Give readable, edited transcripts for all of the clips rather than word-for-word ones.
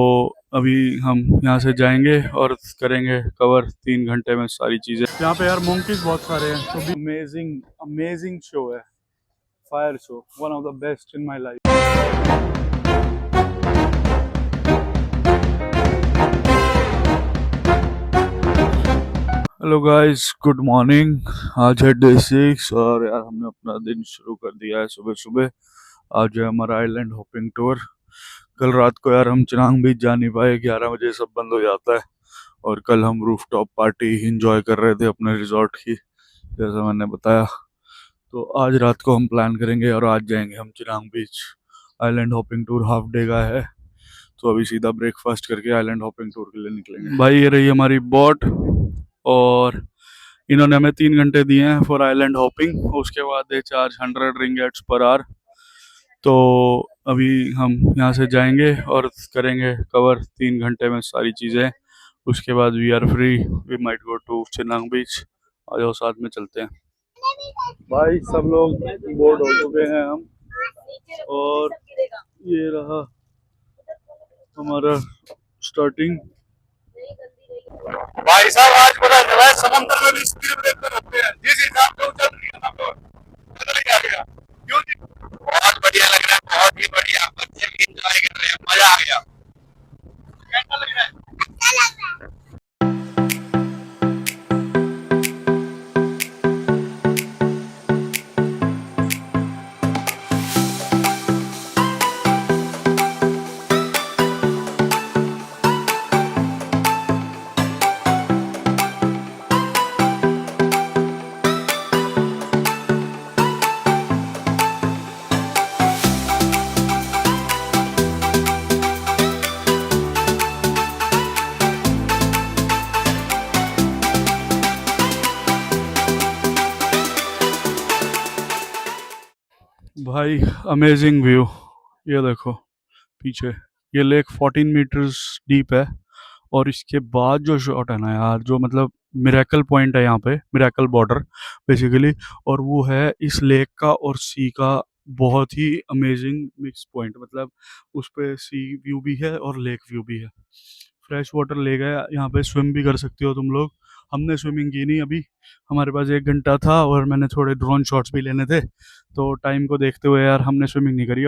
अभी हम यहाँ से जाएंगे और करेंगे कवर 3 घंटे में सारी चीज़ें। यहाँ पे यार मोंकीज बहुत सारे हैं, तो भी अमेजिंग अमेजिंग शो है, fire show, one of the best in my life. Hello guys, good morning. आज है डे 6 और यार हमने अपना दिन शुरू कर दिया है सुबह सुबह। आज है हमारा आइलैंड हॉपिंग टूर। कल रात को यार हम चिनांग बीच जा नहीं पाए, 11 बजे सब बंद हो जाता है। और कल हम रूफटॉप पार्टी एंजॉय कर रहे थे अपने रिजॉर्ट की, जैसा मैंने बताया। तो आज रात को हम प्लान करेंगे और आज जाएंगे हम Cenang beach. Island hopping tour half day का है, तो अभी सीधा ब्रेकफास्ट करके आइलैंड हॉपिंग टूर के लिए निकलेंगे। भाई ये रही हमारी बोट, और इन्होंने हमें 3 घंटे दिए हैं फॉर आइलैंड हॉपिंग। उसके बाद दे चार्ज 100 रिंगेट्स पर आवर। तो अभी हम यहाँ से जाएंगे और करेंगे कवर 3 घंटे में सारी चीज़ें। उसके बाद we are free, we might go to Cenang beach. आ जाओ साथ में चलते हैं। भाई सब लोग बोर्ड हो चुके हैं हम, और ये रहा हमारा स्टार्टिंग। भाई साहब आज पता चला है समुद्र में भी स्पीड ब्रेकर होते हैं, जिस हिसाब से उछल रही है ना तो पता नहीं क्या गया। क्यों जी? बहुत बढ़िया लग रहा है, बहुत ही बढ़िया। बच्चे भी एंजॉय कर रहे हैं, मजा आ गया। कैसा लग रहा है? अच्छा लग रहा है। भाई अमेजिंग व्यू, ये देखो पीछे। ये लेक 14 मीटर्स डीप है, और इसके बाद जो शॉट है ना यार, जो मतलब मिरेकल पॉइंट है यहाँ पे, मिरेकल बॉर्डर बेसिकली। और वो है इस लेक का और सी का बहुत ही अमेजिंग मिक्स पॉइंट। मतलब उस पे सी व्यू भी है और लेक व्यू भी है। फ्रेश वाटर लेक है, यहाँ पे स्विम भी कर सकते हो तुम लोग। हमने स्विमिंग की नहीं अभी, हमारे पास 1 घंटा था और मैंने थोड़े ड्रोन शॉट्स भी लेने थे, तो टाइम को देखते हुए यार हमने स्विमिंग नहीं करी।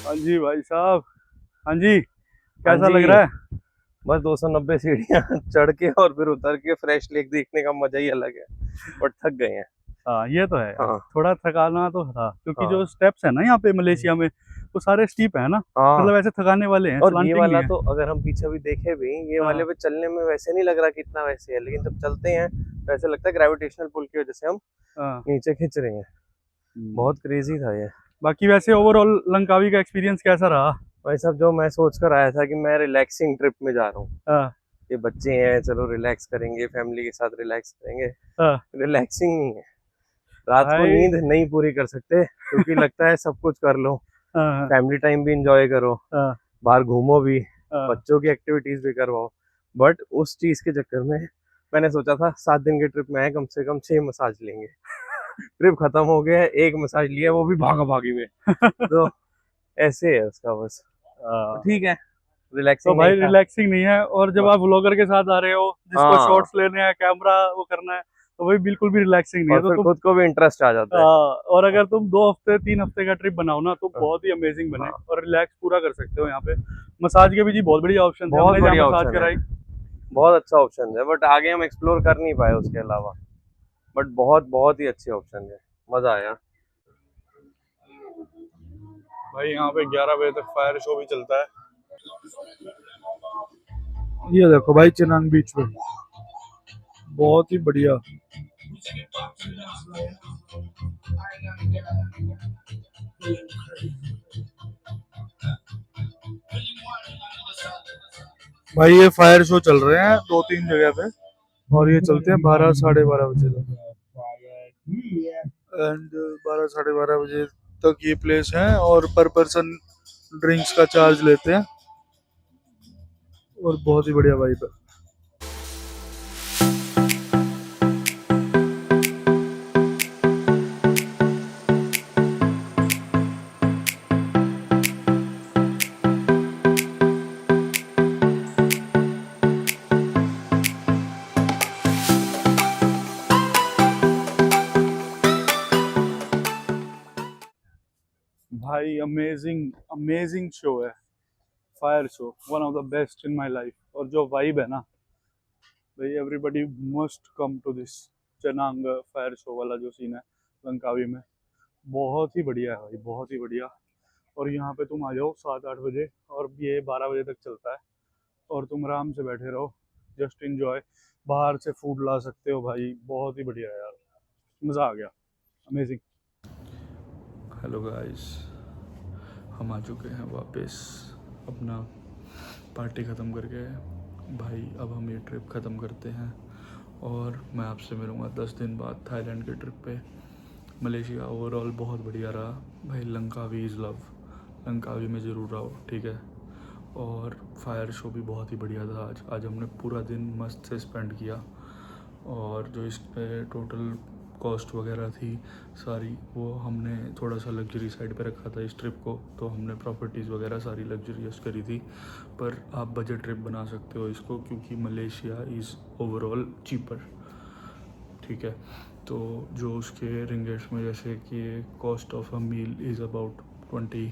हाँ जी भाई साहब, हाँ जी, कैसा लग रहा है? बस 290 सीढ़ियां चढ़ के और फिर उतर के फ्रेश लेक देखने का मजा ही अलग है, और थक गए हैं। हाँ ये तो है यार, हाँ थोड़ा थकाना तो था, क्योंकि जो हाँ स्टेप्स है ना यहाँ पे मलेशिया में, वो सारे स्टीप है ना। हाँ। मतलब ऐसे थकाने वाले हैं, और ये स्लांटिंग नहीं वाला है। तो अगर हम पीछे भी देखे भी, ये वाले हाँ पे चलने में वैसे नहीं लग रहा कितना वैसे है, लेकिन जब चलते हैं तो ऐसा लगता है ग्रेविटेशनल पुल की वजह से हम हाँ। नीचे खींच रहे हैं। बहुत क्रेजी था ये। बाकी वैसे ओवरऑल लंकावी का एक्सपीरियंस कैसा रहा? भाई साहब, जो मैं सोच कर आया था कि मैं रिलैक्सिंग ट्रिप में जा रहा हूँ, हाँ ये बच्चे हैं चलो रिलैक्स करेंगे, फैमिली के साथ रिलैक्स करेंगे, हाँ रिलैक्सिंग नहीं है। रात को भाई। नींद नहीं पूरी कर सकते क्योंकि लगता है सब कुछ कर लो, हाँ फैमिली टाइम भी इंजॉय करो, हाँ बाहर घूमो भी, हाँ बच्चों की एक्टिविटीज भी करवाओ। बट उस चीज के चक्कर में मैंने सोचा था 7 दिन के ट्रिप में है, कम से कम 6 मसाज लेंगे। ट्रिप खत्म हो गया है, एक मसाज लिया, वो भी भागा भागी में। तो ऐसे है उसका बस। तो हाँ। ठीक है, तो रिलैक्सिंग नहीं भाई था। रिलैक्सिंग नहीं है, और जब आप व्लॉगर के साथ आ रहे हो, जिसको हाँ, शॉट्स लेने हैं, कैमरा वो करना है, तो भाई बिल्कुल भी रिलैक्सिंग नहीं और है। तो फिर तुम खुद को भी इंटरेस्ट आ जाता है। और अगर तुम 2 हफ्ते 3 हफ्ते का ट्रिप बनाओ ना, तो हाँ, बहुत ही अमेजिंग बने हाँ, और रिलैक्स पूरा कर सकते हो यहाँ पे। मसाज के भी जी बहुत बढ़िया ऑप्शन थे, बहुत हमने जहाँ बढ़िया मसाज ऑप्शन है, कराई। बहुत अच्छा ऑप्शन है, बट आगे हम एक्सप्लोर कर नहीं पाए उसके अलावा। बट बहुत बहुत ही अच्छे ऑप्शन है, मजा आया। भाई यहाँ पे 11 बजे तक फायर शो भी चलता है। ये देखो भाई चिनांग बीच पे, बहुत ही बढ़िया। भाई ये फायर शो चल रहे हैं 2-3 जगह पे, और ये चलते हैं 12 साढ़े 12 बजे तक। एंड 12 साढ़े 12 बजे तक ये प्लेस है, और पर पर्सन ड्रिंक्स का चार्ज लेते हैं, और बहुत ही बढ़िया वाइब है। भाई अमेजिंग अमेजिंग शो है, fire show, one of the best in my life. और जो वाइब है ना भाई, everybody must come to this Cenang fire show वाला जो सीन है लंकावी में, बहुत ही बढ़िया है भाई, बहुत ही बढ़िया। और यहाँ पे तुम आ जाओ 7-8 बजे, और ये 12 बजे तक चलता है, और तुम आराम से बैठे रहो, जस्ट इंजॉय। बाहर से फूड ला सकते हो भाई, बहुत ही बढ़िया है यार, मज़ा आ गया, अमेजिंग। हेलो गाइस, हम आ चुके हैं वापस अपना पार्टी ख़त्म करके। भाई अब हम ये ट्रिप ख़त्म करते हैं, और मैं आपसे मिलूँगा 10 दिन बाद थाईलैंड के ट्रिप पे। मलेशिया ओवरऑल बहुत बढ़िया रहा भाई। लंकावी इज़ लव, लंकावी में ज़रूर आओ, ठीक है। और फायर शो भी बहुत ही बढ़िया था। आज हमने पूरा दिन मस्त से स्पेंड किया, और जो इस पे टोटल कॉस्ट वगैरह थी सारी, वो हमने थोड़ा सा लग्जरी साइड पे रखा था इस ट्रिप को, तो हमने प्रॉपर्टीज़ वगैरह सारी लग्जरियस करी थी। पर आप बजट ट्रिप बना सकते हो इसको, क्योंकि मलेशिया इज़ ओवरऑल चीपर, ठीक है। तो जो उसके रिंगेट्स में, जैसे कि cost of a meal is about 20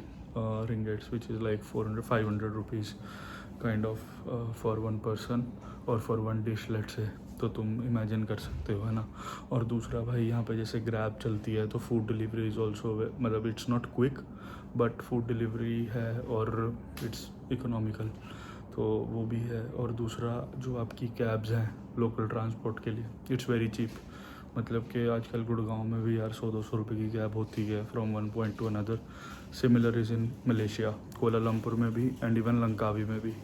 ringgits, which is like 400-500 rupees kind of for one person, और for one dish let's say. तो तुम इमेजिन कर सकते हो, है ना। और दूसरा भाई, यहाँ पे जैसे ग्रैब चलती है, तो फूड डिलीवरी इज़ ऑल्सो, मतलब it's not quick but food delivery है, और इट्स इकोनॉमिकल, तो वो भी है। और दूसरा जो आपकी कैब्स हैं लोकल ट्रांसपोर्ट के लिए, इट्स वेरी चीप। मतलब कि आजकल गुड़गांव में भी यार 100-200 रुपये की कैब होती है from one point two another. Similar is in Malaysia, Kuala Lumpur में भी, एंड इवन लंकावी में भी।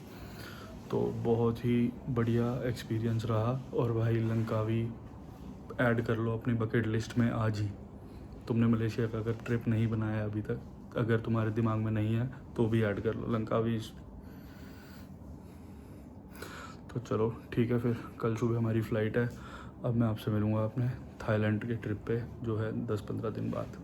तो बहुत ही बढ़िया एक्सपीरियंस रहा। और भाई लंकावी ऐड कर लो अपनी बकेट लिस्ट में आज ही। तुमने मलेशिया का अगर ट्रिप नहीं बनाया अभी तक, अगर तुम्हारे दिमाग में नहीं है, तो भी ऐड कर लो लंकावी। तो चलो ठीक है, फिर कल सुबह हमारी फ़्लाइट है। अब मैं आपसे मिलूँगा अपने थाईलैंड के ट्रिप पे, जो है 10-15 दिन बाद।